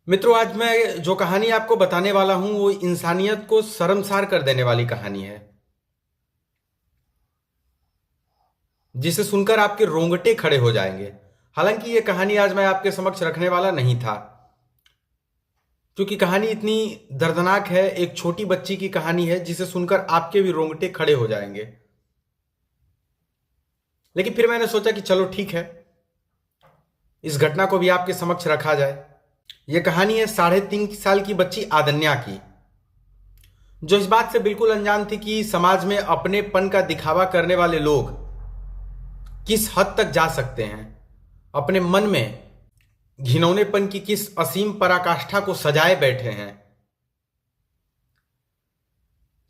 मित्रों, आज मैं जो कहानी आपको बताने वाला हूं वो इंसानियत को शर्मसार कर देने वाली कहानी है, जिसे सुनकर आपके रोंगटे खड़े हो जाएंगे। हालांकि ये कहानी आज मैं आपके समक्ष रखने वाला नहीं था, क्योंकि कहानी इतनी दर्दनाक है। एक छोटी बच्ची की कहानी है जिसे सुनकर आपके भी रोंगटे खड़े हो जाएंगे। लेकिन फिर मैंने सोचा कि चलो ठीक है, इस घटना को भी आपके समक्ष रखा जाए। यह कहानी है 3.5 साल की बच्ची आदन्या की, जो इस बात से बिल्कुल अनजान थी कि समाज में अपनेपन का दिखावा करने वाले लोग किस हद तक जा सकते हैं, अपने मन में घिनौनेपन की किस असीम पराकाष्ठा को सजाए बैठे हैं।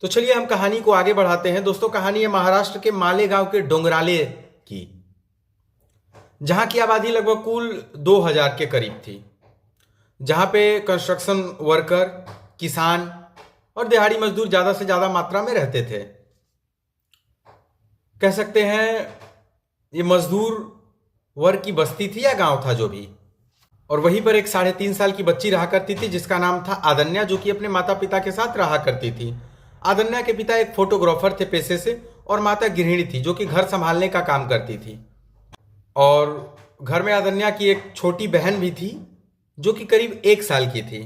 तो चलिए हम कहानी को आगे बढ़ाते हैं। दोस्तों, कहानी है महाराष्ट्र के मालेगांव के डोंगराले की, जहां की आबादी लगभग कुल 2000 के करीब थी, जहां पे कंस्ट्रक्शन वर्कर, किसान और दिहाड़ी मजदूर ज्यादा से ज्यादा मात्रा में रहते थे। कह सकते हैं ये मजदूर वर्ग की बस्ती थी या गांव था जो भी। और वहीं पर एक 3.5 साल की बच्ची रहा करती थी जिसका नाम था आदन्या, जो कि अपने माता पिता के साथ रहा करती थी। आदन्या के पिता एक फोटोग्राफर थे पेशे से, और माता गृहिणी थी जो कि घर संभालने का काम करती थी। और घर में आदन्या की एक छोटी बहन भी थी जो कि करीब 1 साल की थी।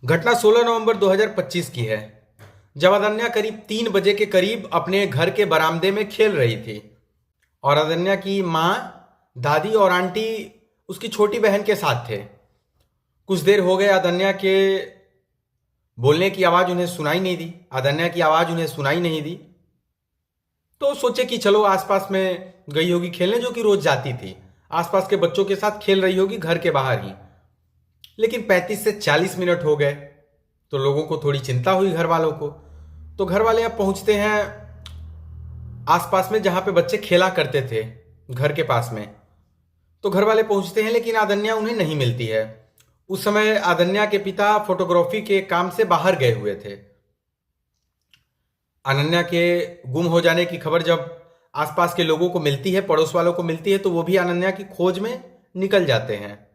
घटना 16 नवंबर 2025 की है, जब आदन्या करीब 3 बजे के करीब अपने घर के बरामदे में खेल रही थी, और आदन्या की माँ, दादी और आंटी उसकी छोटी बहन के साथ थे। कुछ देर हो गए, आदन्या के बोलने की आवाज़ उन्हें सुनाई नहीं दी। आदन्या की आवाज़ उन्हें सुनाई नहीं दी तो सोचे कि चलो आसपास में गई होगी खेलने, जो कि रोज जाती थी। आसपास के बच्चों के साथ खेल रही होगी घर के बाहर ही। लेकिन 35 से 40 मिनट हो गए तो लोगों को थोड़ी चिंता हुई, घर वालों को। तो घर वाले अब पहुंचते हैं आसपास में जहां पे बच्चे खेला करते थे, घर के पास में। तो घर वाले पहुंचते हैं, लेकिन आदन्या उन्हें नहीं मिलती है। उस समय आदन्या के पिता फोटोग्राफी के काम से बाहर गए हुए थे। अनन्या के गुम हो जाने की खबर जब आसपास के लोगों को मिलती है, पड़ोस वालों को मिलती है, तो वो भी अनन्या की खोज में निकल जाते हैं।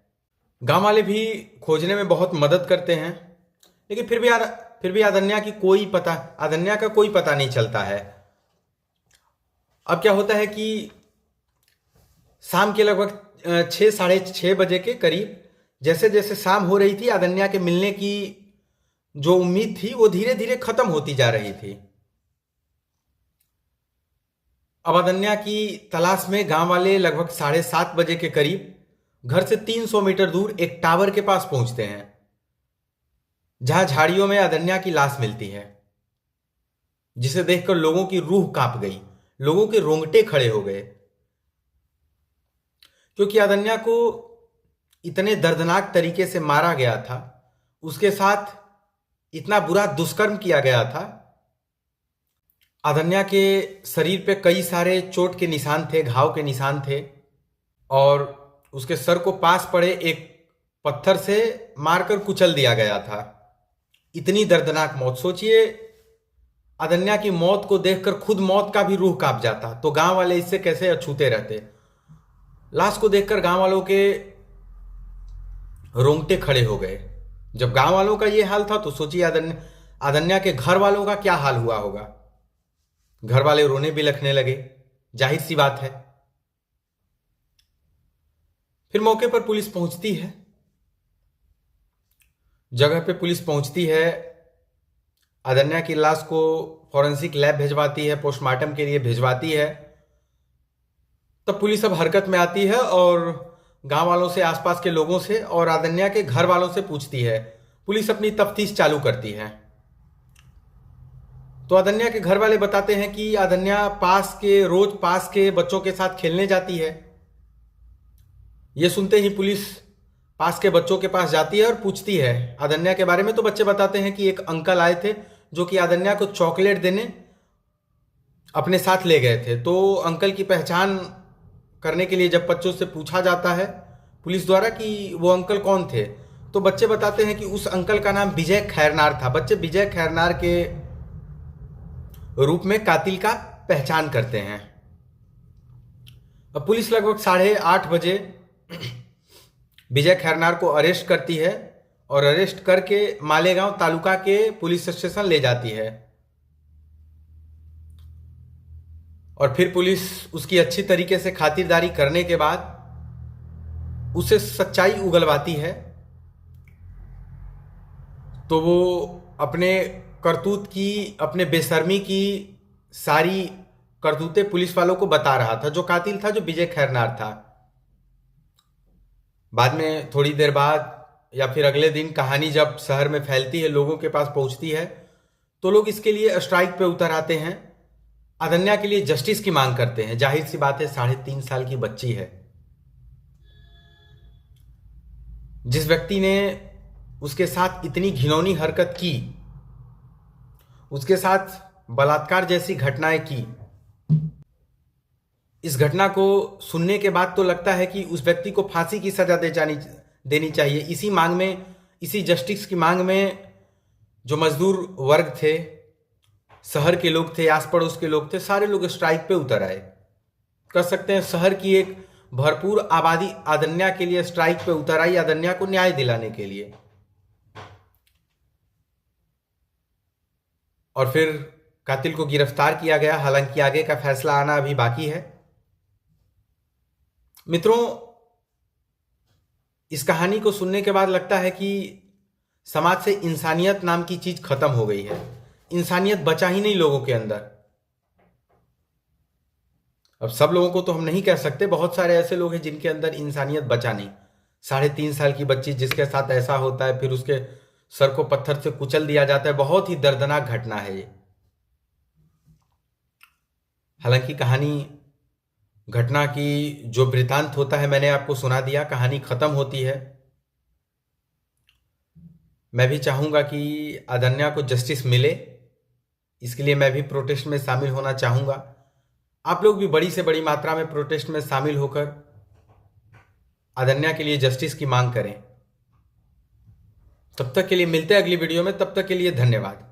गांव वाले भी खोजने में बहुत मदद करते हैं, लेकिन फिर भी आदन्या का कोई पता नहीं चलता है। अब क्या होता है कि शाम के लगभग 6-6:30 बजे के करीब, जैसे जैसे शाम हो रही थी, आदन्या के मिलने की जो उम्मीद थी वो धीरे धीरे खत्म होती जा रही थी। अब आदन्या की तलाश में गांव वाले लगभग 7:30 बजे के करीब घर से 300 मीटर दूर एक टावर के पास पहुंचते हैं, जहां झाड़ियों में आदन्या की लाश मिलती है, जिसे देखकर लोगों की रूह कांप गई, लोगों के रोंगटे खड़े हो गए। क्योंकि आदन्या को इतने दर्दनाक तरीके से मारा गया था, उसके साथ इतना बुरा दुष्कर्म किया गया था। आदन्या के शरीर पे कई सारे चोट के निशान थे, घाव के निशान थे, और उसके सर को पास पड़े एक पत्थर से मारकर कुचल दिया गया था। इतनी दर्दनाक मौत, सोचिए, आदन्या की मौत को देखकर खुद मौत का भी रूह कांप जाता, तो गांव वाले इससे कैसे अछूते रहते। लाश को देखकर गांव वालों के रोंगटे खड़े हो गए। जब गांव वालों का यह हाल था तो सोचिए आदन्या के घर वालों का क्या हाल हुआ होगा। घर वाले रोने बिलखने लगे, जाहिर सी बात है। फिर मौके पर पुलिस पहुंचती है। जगह पे पुलिस पहुंचती है, आदन्या की लाश को फॉरेंसिक लैब भिजवाती है, पोस्टमार्टम के लिए भिजवाती है। तब पुलिस अब हरकत में आती है और गांव वालों से, आसपास के लोगों से और आदन्या के घर वालों से पूछती है। पुलिस अपनी तफ्तीश चालू करती है। तो आदन्या के घर वाले बताते हैं कि आदन्या रोज पास के बच्चों के साथ खेलने जाती है। यह सुनते ही पुलिस पास के बच्चों के पास जाती है और पूछती है आदन्या के बारे में। तो बच्चे बताते हैं कि एक अंकल आए थे जो कि आदन्या को चॉकलेट देने अपने साथ ले गए थे। तो अंकल की पहचान करने के लिए जब बच्चों से पूछा जाता है पुलिस द्वारा कि वो अंकल कौन थे, तो बच्चे बताते हैं कि उस अंकल का नाम विजय खैरनार था। बच्चे विजय खैरनार के रूप में कातिल का पहचान करते हैं। अब पुलिस लगभग 8:30 बजे विजय खैरनार को अरेस्ट करती है और अरेस्ट करके मालेगांव तालुका के पुलिस स्टेशन ले जाती है। और फिर पुलिस उसकी अच्छी तरीके से खातिरदारी करने के बाद उसे सच्चाई उगलवाती है। तो वो अपने करतूत की, अपने बेशर्मी की सारी करतूतें पुलिस वालों को बता रहा था। जो कातिल था, जो विजय खैरनार था। बाद में थोड़ी देर बाद या फिर अगले दिन कहानी जब शहर में फैलती है, लोगों के पास पहुंचती है, तो लोग इसके लिए स्ट्राइक पे उतर आते हैं, अदन्या के लिए जस्टिस की मांग करते हैं। जाहिर सी बात है, 3.5 साल की बच्ची है। जिस व्यक्ति ने उसके साथ इतनी घिनौनी हरकत की, उसके साथ बलात्कार जैसी घटनाएं की, इस घटना को सुनने के बाद तो लगता है कि उस व्यक्ति को फांसी की सजा देनी चाहिए। इसी मांग में, इसी जस्टिस की मांग में जो मजदूर वर्ग थे, शहर के लोग थे, आस पड़ोस के लोग थे, सारे लोग स्ट्राइक पे उतर आए। कर सकते हैं शहर की एक भरपूर आबादी अदन्या के लिए स्ट्राइक पे उतर आई, अदन्या को न्याय दिलाने के लिए। और फिर कातिल को गिरफ्तार किया गया। हालांकि आगे का फैसला आना अभी बाकी है। मित्रों, इस कहानी को सुनने के बाद लगता है कि समाज से इंसानियत नाम की चीज खत्म हो गई है। इंसानियत बचा ही नहीं लोगों के अंदर। अब सब लोगों को तो हम नहीं कह सकते, बहुत सारे ऐसे लोग हैं जिनके अंदर इंसानियत बचा नहीं। 3.5 साल की बच्ची जिसके साथ ऐसा होता है, फिर उसके सर को पत्थर से कुचल दिया जाता है। बहुत ही दर्दनाक घटना है ये। हालांकि कहानी, घटना की जो वृतांत होता है मैंने आपको सुना दिया, कहानी खत्म होती है। मैं भी चाहूंगा कि अदन्या को जस्टिस मिले, इसके लिए मैं भी प्रोटेस्ट में शामिल होना चाहूंगा। आप लोग भी बड़ी से बड़ी मात्रा में प्रोटेस्ट में शामिल होकर अदन्या के लिए जस्टिस की मांग करें। तब तक के लिए मिलते हैं अगली वीडियो में। तब तक के लिए धन्यवाद।